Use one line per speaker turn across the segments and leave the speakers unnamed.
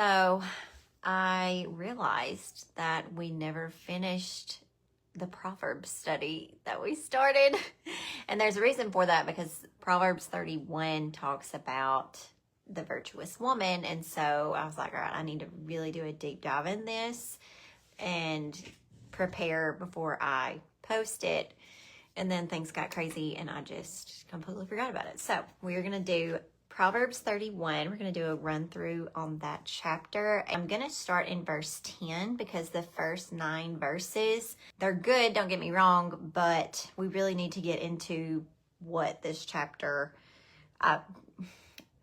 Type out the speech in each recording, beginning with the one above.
So I realized that we never finished the Proverbs study that we started. And there's a reason for that, because Proverbs 31 talks about the virtuous woman. And so I was like, all right, I need to really do a deep dive in this and prepare before I post it. And then things got crazy and I just completely forgot about it. So we're going to do Proverbs 31. We're going to do a run through on that chapter. I'm going to start in verse 10 because the first 9 verses, they're good, don't get me wrong, but we really need to get into what this chapter, not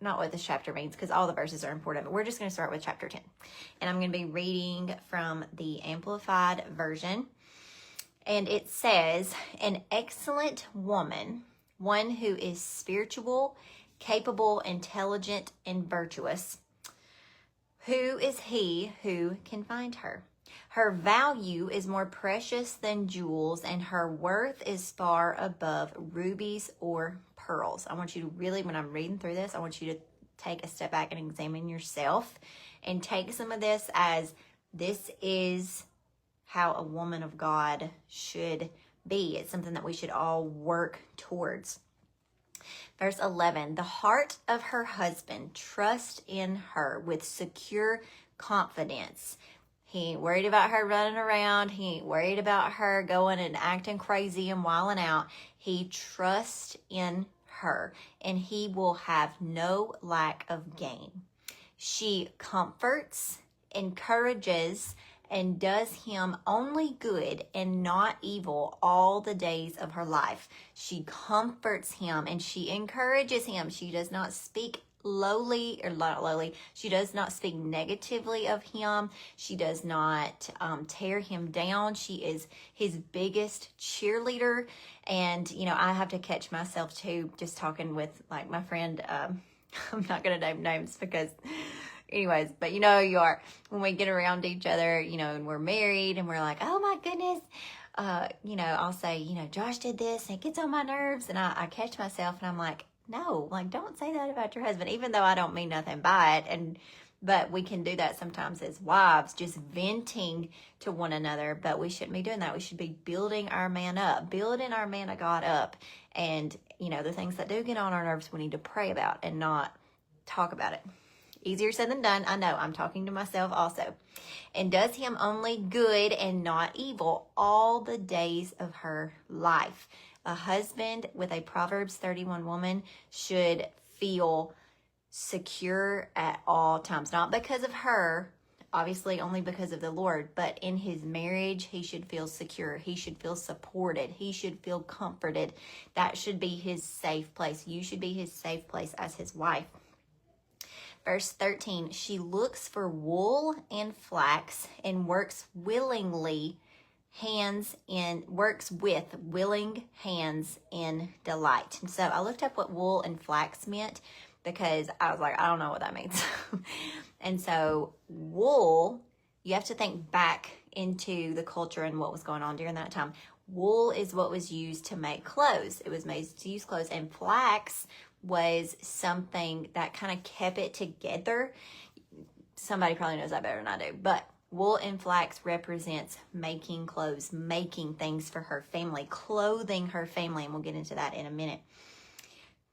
what this chapter means, because all the verses are important, but we're just going to start with chapter 10. And I'm going to be reading from the Amplified Version. And it says, an excellent woman, one who is spiritual, capable, intelligent, and virtuous. Who is he who can find her? Her value is more precious than jewels, and her worth is far above rubies or pearls. I want you to really, when I'm reading through this, I want you to take a step back and examine yourself and take some of this as this is how a woman of God should be. It's something that we should all work towards. Verse 11, the heart of her husband trusts in her with secure confidence. He ain't worried about her running around. He ain't worried about her going and acting crazy and wilding out. He trusts in her, and he will have no lack of gain. She comforts, encourages, and does him only good and not evil all the days of her life. She comforts him and she encourages him. She does not speak lowly, or not lowly. She does not speak negatively of him. She does not tear him down. She is his biggest cheerleader. And, you know, I have to catch myself too, just talking with like my friend, I'm not going to name names because anyways, but you know, you are, when we get around each other, you know, and we're married and we're like, oh my goodness, you know, I'll say, you know, Josh did this and it gets on my nerves. And I catch myself and I'm like, no, like, don't say that about your husband, even though I don't mean nothing by it. But we can do that sometimes as wives, just venting to one another, but we shouldn't be doing that. We should be building our man up, building our man of God up. And, you know, the things that do get on our nerves, we need to pray about and not talk about it. Easier said than done. I know, I'm talking to myself also. And does him only good and not evil all the days of her life. A husband with a Proverbs 31 woman should feel secure at all times. Not because of her, obviously only because of the Lord, but in his marriage, he should feel secure. He should feel supported. He should feel comforted. That should be his safe place. You should be his safe place as his wife. Verse 13, she looks for wool and flax and works with willing hands in delight. And so I looked up what wool and flax meant because I was like, I don't know what that means. And so wool, you have to think back into the culture and what was going on during that time. Wool is what was used to make clothes. It was made to use clothes, and flax was something that kind of kept it together. Somebody probably knows that better than I do, but wool and flax represents making clothes, making things for her family, clothing her family, and we'll get into that in a minute.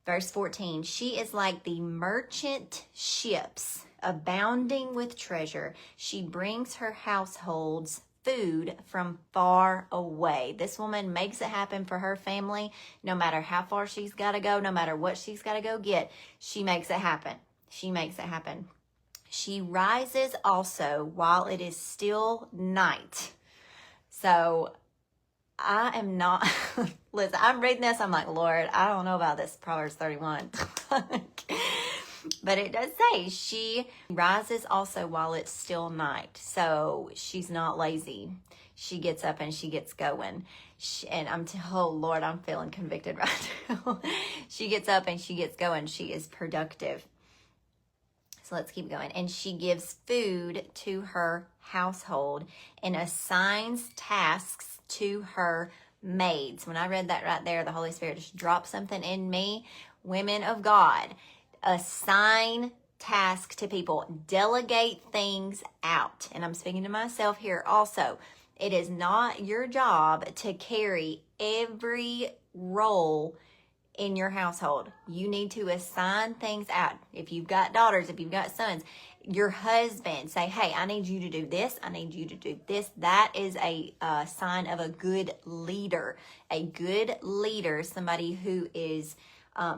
Verse 14, she is like the merchant ships, abounding with treasure. She brings her households food from far away. This woman makes it happen for her family. No matter how far she's got to go, no matter what she's got to go get, she makes it happen. She makes it happen. She rises also while it is still night. So I am not, listen, I'm reading this. I'm like, Lord, I don't know about this Proverbs 31. But it does say she rises also while it's still night. So she's not lazy. She gets up and she gets going. And oh Lord, I'm feeling convicted right now. She gets up and she gets going. She is productive. So let's keep going. And she gives food to her household and assigns tasks to her maids. When I read that right there, the Holy Spirit just dropped something in me. Women of God, assign tasks to people. Delegate things out. And I'm speaking to myself here also. It is not your job to carry every role in your household. You need to assign things out. If you've got daughters, if you've got sons, your husband, say, hey, I need you to do this. I need you to do this. That is a sign of a good leader. A good leader, somebody who is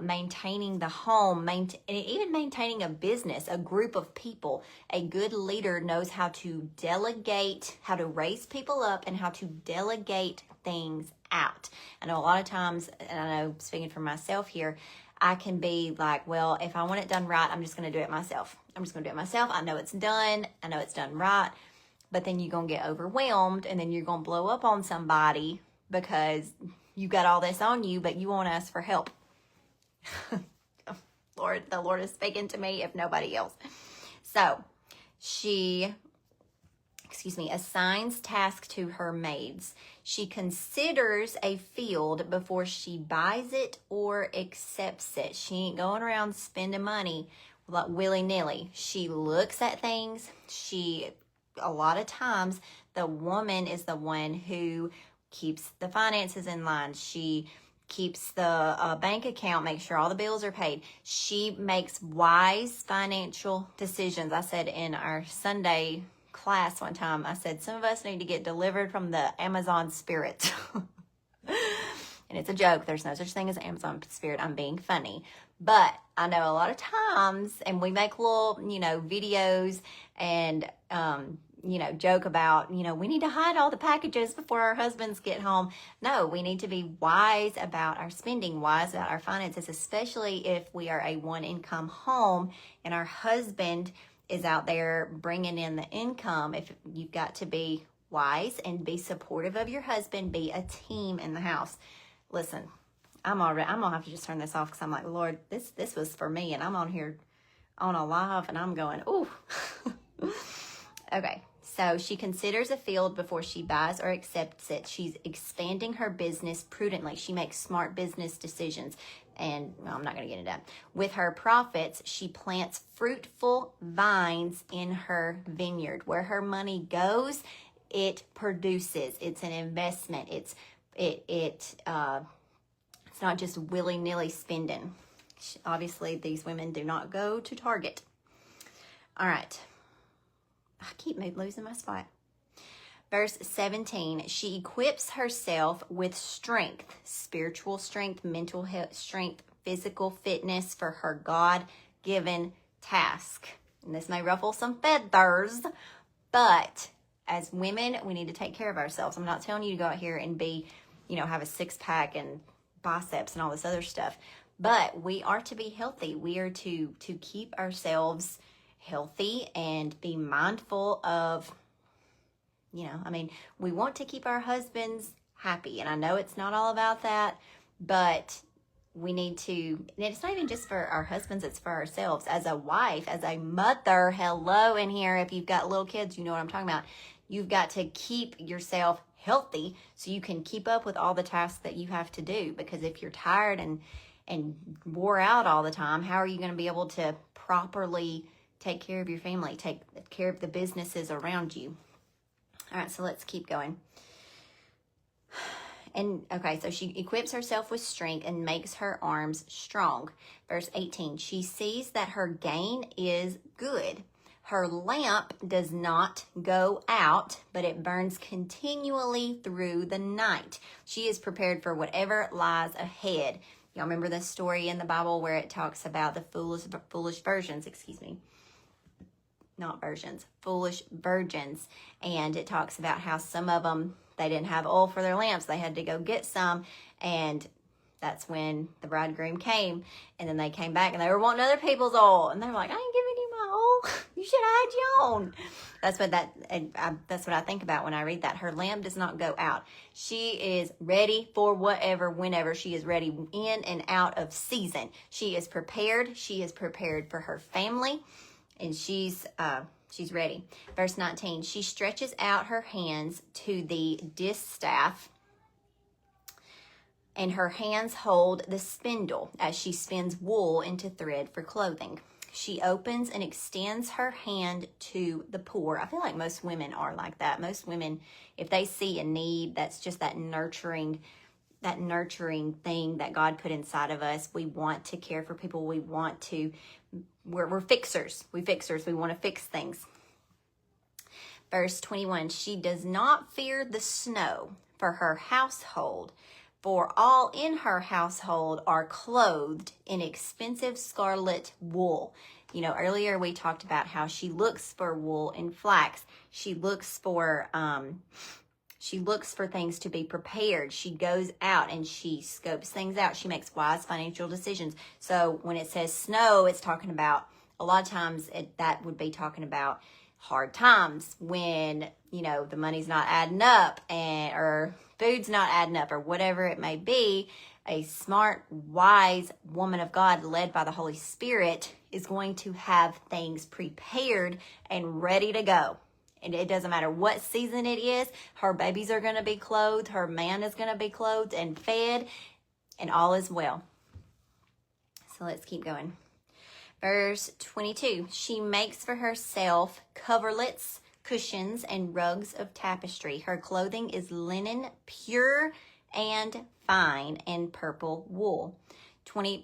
maintaining the home, and even maintaining a business, a group of people. A good leader knows how to delegate, how to raise people up, and how to delegate things out. I know a lot of times, and I know speaking for myself here, I can be like, well, if I want it done right, I'm just going to do it myself. I'm just going to do it myself. I know it's done. I know it's done right. But then you're going to get overwhelmed, and then you're going to blow up on somebody because you got all this on you, but you won't ask for help. The Lord is speaking to me if nobody else. So she assigns tasks to her maids. She considers a field before she buys it or accepts it. She ain't going around spending money like willy-nilly. She looks at things. A lot of times, the woman is the one who keeps the finances in line. She keeps the bank account, makes sure all the bills are paid. She makes wise financial decisions. I said in our Sunday class one time, I said, some of us need to get delivered from the Amazon spirit. And it's a joke. There's no such thing as Amazon spirit. I'm being funny. But I know a lot of times, and we make little, videos and, joke about, we need to hide all the packages before our husbands get home. No, we need to be wise about our spending, wise about our finances, especially if we are a one-income home and our husband is out there bringing in the income. If you've got to be wise and be supportive of your husband, be a team in the house. Listen, I'm gonna have to just turn this off because I'm like, Lord, this was for me, and I'm on here on a live, and I'm going, ooh. Okay, so she considers a field before she buys or accepts it. She's expanding her business prudently. She makes smart business decisions. And I'm not going to get into that. With her profits, she plants fruitful vines in her vineyard. Where her money goes, it produces. It's an investment. It's not just willy-nilly spending. Obviously, these women do not go to Target. All right. I keep losing my spot. Verse 17, she equips herself with strength, spiritual strength, mental health strength, physical fitness for her God-given task. And this may ruffle some feathers, but as women, we need to take care of ourselves. I'm not telling you to go out here and be, have a six-pack and biceps and all this other stuff, but we are to be healthy. We are to keep ourselves healthy and be mindful of, we want to keep our husbands happy. And I know it's not all about that, but we need to, and it's not even just for our husbands, it's for ourselves. As a wife, as a mother, hello in here. If you've got little kids, you know what I'm talking about. You've got to keep yourself healthy so you can keep up with all the tasks that you have to do. Because if you're tired and wore out all the time, how are you going to be able to properly take care of your family, take care of the businesses around you? All right, so let's keep going. And okay, so she equips herself with strength and makes her arms strong. Verse 18, she sees that her gain is good. Her lamp does not go out, but it burns continually through the night. She is prepared for whatever lies ahead. Y'all remember the story in the Bible where it talks about the foolish virgins, foolish virgins. And it talks about how some of them, they didn't have oil for their lamps. They had to go get some. And that's when the bridegroom came. And then they came back and they were wanting other people's oil. And they were like, I ain't giving you my oil. You should have had your own. That's what I think about when I read that. Her lamp does not go out. She is ready for whatever, whenever. She is ready in and out of season. She is prepared. She is prepared for her family. And she's ready. Verse 19, she stretches out her hands to the distaff, and her hands hold the spindle as she spins wool into thread for clothing. She opens and extends her hand to the poor. I feel like most women are like that. Most women, if they see a need, that's just that nurturing thing that God put inside of us. We want to care for people. We're fixers. We want to fix things. Verse 21, she does not fear the snow for her household, for all in her household are clothed in expensive scarlet wool. You know, earlier we talked about how she looks for wool and flax. She looks for things to be prepared. She goes out and she scopes things out. She makes wise financial decisions. So when it says snow, it's talking about, a lot of times that would be talking about hard times when, you know, the money's not adding up or food's not adding up or whatever it may be. A smart, wise woman of God led by the Holy Spirit is going to have things prepared and ready to go. And it doesn't matter what season it is. Her babies are going to be clothed. Her man is going to be clothed and fed, and all is well. So let's keep going. Verse 22, she makes for herself coverlets, cushions, and rugs of tapestry. Her clothing is linen, pure and fine, and purple wool.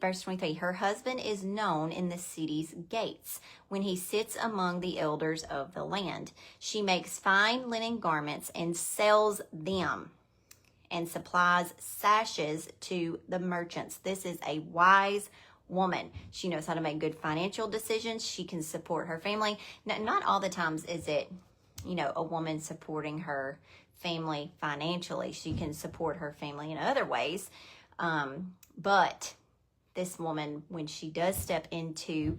Verse 23, her husband is known in the city's gates when he sits among the elders of the land. She makes fine linen garments and sells them and supplies sashes to the merchants. This is a wise woman. She knows how to make good financial decisions. She can support her family. Not all the times is it, you know, a woman supporting her family financially. She can support her family in other ways. But this woman, when she does step into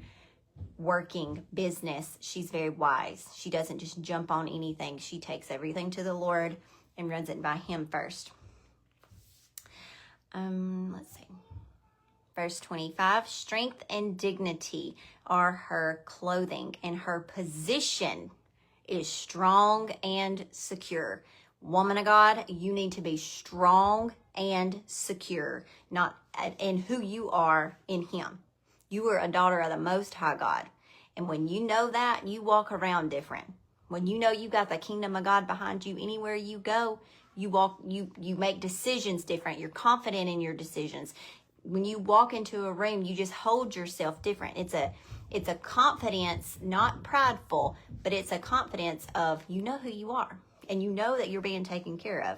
working business, she's very wise. She doesn't just jump on anything. She takes everything to the Lord and runs it by him first. Let's see. Verse 25, strength and dignity are her clothing, and her position is strong and secure. Woman of God, you need to be strong and secure, not in who you are in him. You are a daughter of the Most High God. And when you know that, you walk around different. When you know you got the kingdom of God behind you, anywhere you go, you make decisions different. You're confident in your decisions. When you walk into a room, you just hold yourself different. It's a confidence, not prideful, but it's a confidence of, you know who you are and you know that you're being taken care of.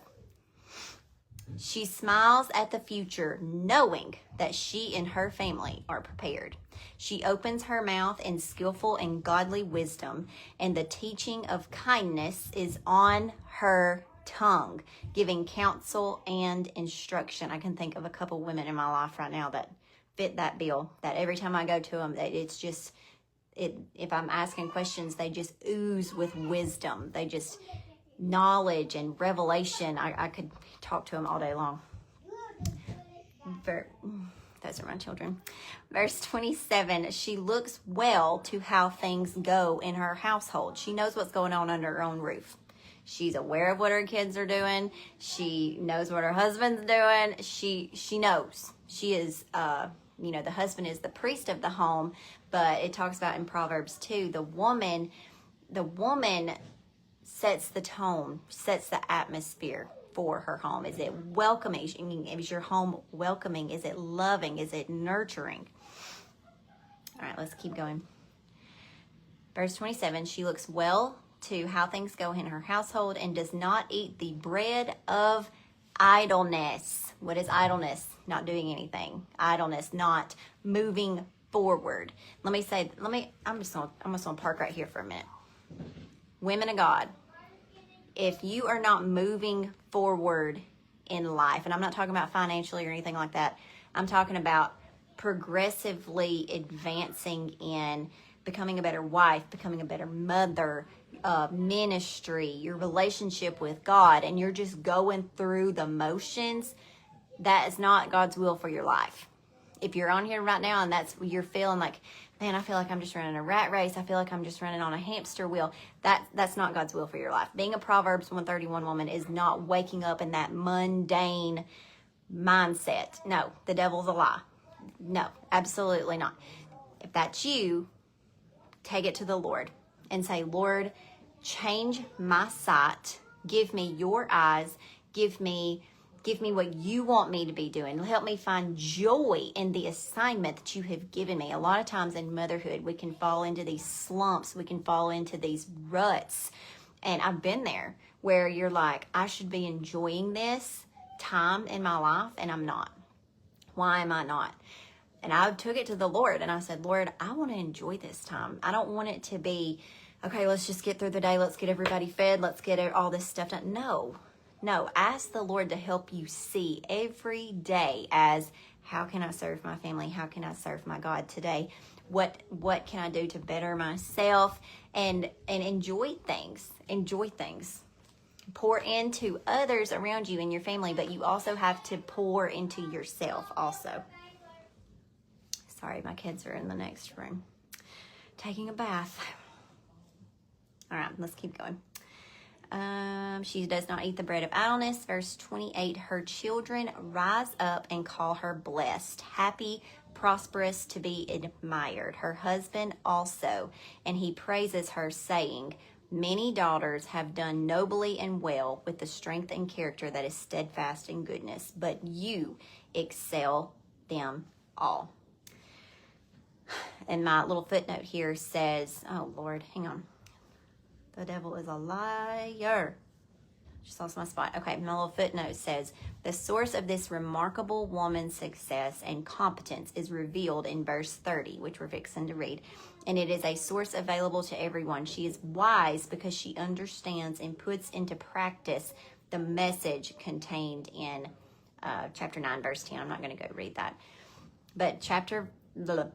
She smiles at the future, knowing that she and her family are prepared. She opens her mouth in skillful and godly wisdom, and the teaching of kindness is on her tongue, giving counsel and instruction. I can think of a couple women in my life right now that fit that bill, that every time I go to them, it's just, if I'm asking questions, they just ooze with wisdom. They just, knowledge and revelation. I could talk to them all day long. Those are my children. Verse 27, she looks well to how things go in her household. She knows what's going on under her own roof. She's aware of what her kids are doing. She knows what her husband's doing. She knows. She is, the husband is the priest of the home, but it talks about in Proverbs 2, the woman sets the tone, sets the atmosphere for her home. Is it welcoming? Is your home welcoming? Is it loving? Is it nurturing? All right, let's keep going. Verse 27, she looks well to how things go in her household and does not eat the bread of idleness. What is idleness? Not doing anything. Idleness, not moving forward. I'm just gonna park right here for a minute. Women of God, if you are not moving forward in life, and I'm not talking about financially or anything like that, I'm talking about progressively advancing in becoming a better wife, becoming a better mother, ministry, your relationship with God, and you're just going through the motions, that is not God's will for your life. If you're on here right now and you're feeling like, man, I feel like I'm just running a rat race, I feel like I'm just running on a hamster wheel, that's not God's will for your life. Being a Proverbs 131 woman is not waking up in that mundane mindset. No, the devil's a lie. No, absolutely not. If that's you, take it to the Lord and say, Lord, change my sight. Give me your eyes. Give me what you want me to be doing. Help me find joy in the assignment that you have given me. A lot of times in motherhood, we can fall into these slumps. We can fall into these ruts. And I've been there where you're like, I should be enjoying this time in my life, and I'm not. Why am I not? And I took it to the Lord, and I said, Lord, I want to enjoy this time. I don't want it to be, okay, let's just get through the day. Let's get everybody fed. Let's get all this stuff done. No, ask the Lord to help you see every day as, how can I serve my family? How can I serve my God today? What can I do to better myself and enjoy things? Enjoy things. Pour into others around you and your family, but you also have to pour into yourself also. Sorry, my kids are in the next room taking a bath. All right, let's keep going. She does not eat the bread of idleness. Verse 28, her children rise up and call her blessed, happy, prosperous, to be admired. Her husband also, and he praises her, saying, many daughters have done nobly and well with the strength and character that is steadfast in goodness, but you excel them all. And my little footnote here says, oh Lord, hang on. The devil is a liar. Just lost my spot. Okay, my little footnote says, the source of this remarkable woman's success and competence is revealed in verse 30, which we're fixing to read. And it is a source available to everyone. She is wise because she understands and puts into practice the message contained in chapter 9, verse 10. I'm not going to go read that. But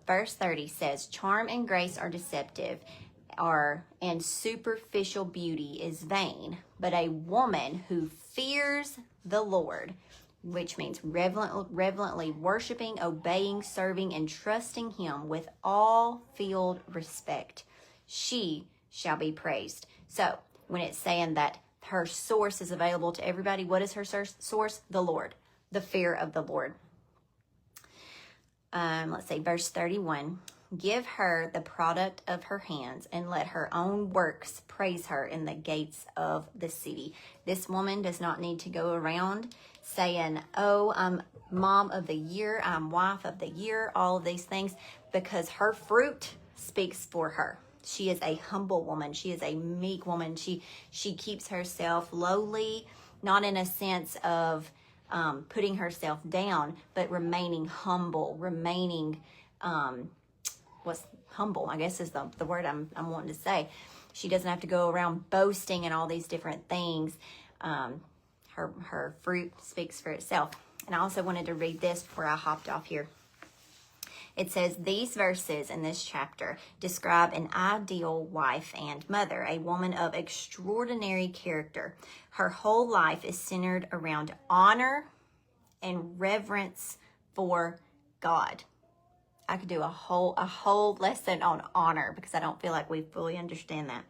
verse 30 says, charm and grace are deceptive, and superficial beauty is vain, but a woman who fears the Lord, which means reverently worshiping, obeying, serving, and trusting him with all filled respect, she shall be praised. So when it's saying that her source is available to everybody, what is her source? The Lord, the fear of the Lord. Let's see, verse 31. Give her the product of her hands, and let her own works praise her in the gates of the city. This woman does not need to go around saying, oh, I'm mom of the year, I'm wife of the year, all of these things, because her fruit speaks for her. She is a humble woman. She is a meek woman. She keeps herself lowly, not in a sense of putting herself down, but remaining humble, what's humble, I guess is the word I'm wanting to say. She doesn't have to go around boasting and all these different things. Her fruit speaks for itself. And I also wanted to read this before I hopped off here. It says, these verses in this chapter describe an ideal wife and mother, a woman of extraordinary character. Her whole life is centered around honor and reverence for God. I could do a whole lesson on honor because I don't feel like we fully understand that.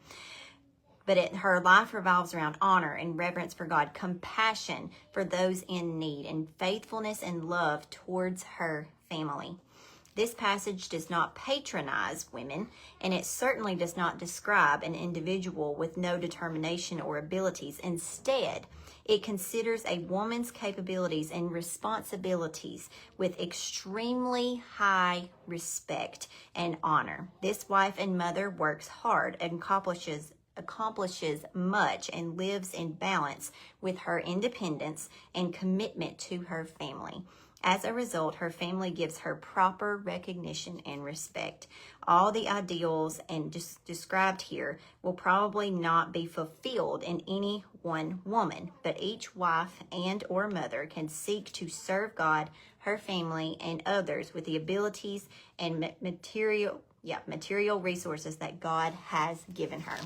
But her life revolves around honor and reverence for God, compassion for those in need, and faithfulness and love towards her family. This passage does not patronize women, and it certainly does not describe an individual with no determination or abilities. Instead, it considers a woman's capabilities and responsibilities with extremely high respect and honor. This wife and mother works hard and accomplishes much and lives in balance with her independence and commitment to her family. As a result, her family gives her proper recognition and respect. All the ideals and described here will probably not be fulfilled in any one woman, but each wife and or mother can seek to serve God, her family, and others with the abilities and material resources that God has given her.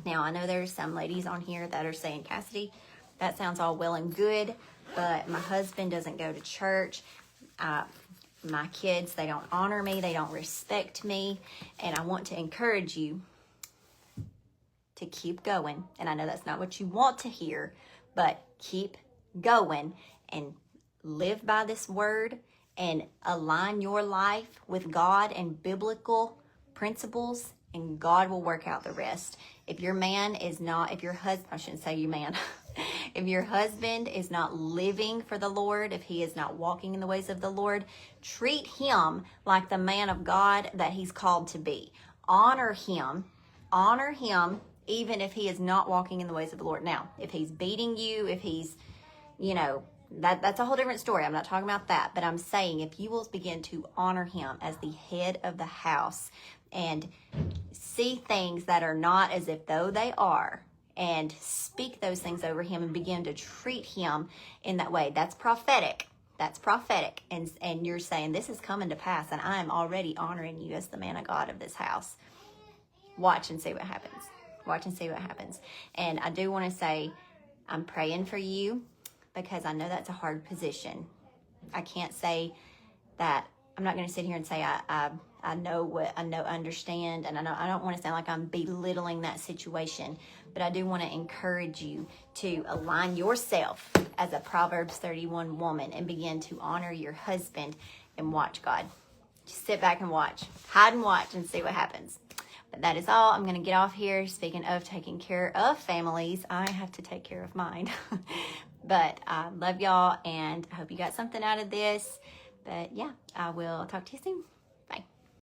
Now, I know there's some ladies on here that are saying, Cassidy, that sounds all well and good, but my husband doesn't go to church. My kids, they don't honor me. They don't respect me. And I want to encourage you to keep going. And I know that's not what you want to hear, but keep going and live by this word and align your life with God and biblical principles and God will work out the rest. If your man is not, if your husband, I shouldn't say you man, if your husband is not living for the Lord, if he is not walking in the ways of the Lord, treat him like the man of God that he's called to be. Honor him, even if he is not walking in the ways of the Lord. Now, if he's beating you, if he's, that's a whole different story. I'm not talking about that, but I'm saying if you will begin to honor him as the head of the house and see things that are not as if though they are, and speak those things over him and begin to treat him in that way, that's prophetic. That's prophetic. And you're saying, this is coming to pass, and I am already honoring you as the man of God of this house. Watch and see what happens. Watch and see what happens. And I do want to say, I'm praying for you, because I know that's a hard position. I can't say that. I'm not going to sit here and say I know what I know, understand, and I don't want to sound like I'm belittling that situation, but I do want to encourage you to align yourself as a Proverbs 31 woman and begin to honor your husband and watch God. Just sit back and watch, hide and watch, and see what happens. But that is all. I'm going to get off here. Speaking of taking care of families, I have to take care of mine. But I love y'all, and I hope you got something out of this. But yeah, I will talk to you soon.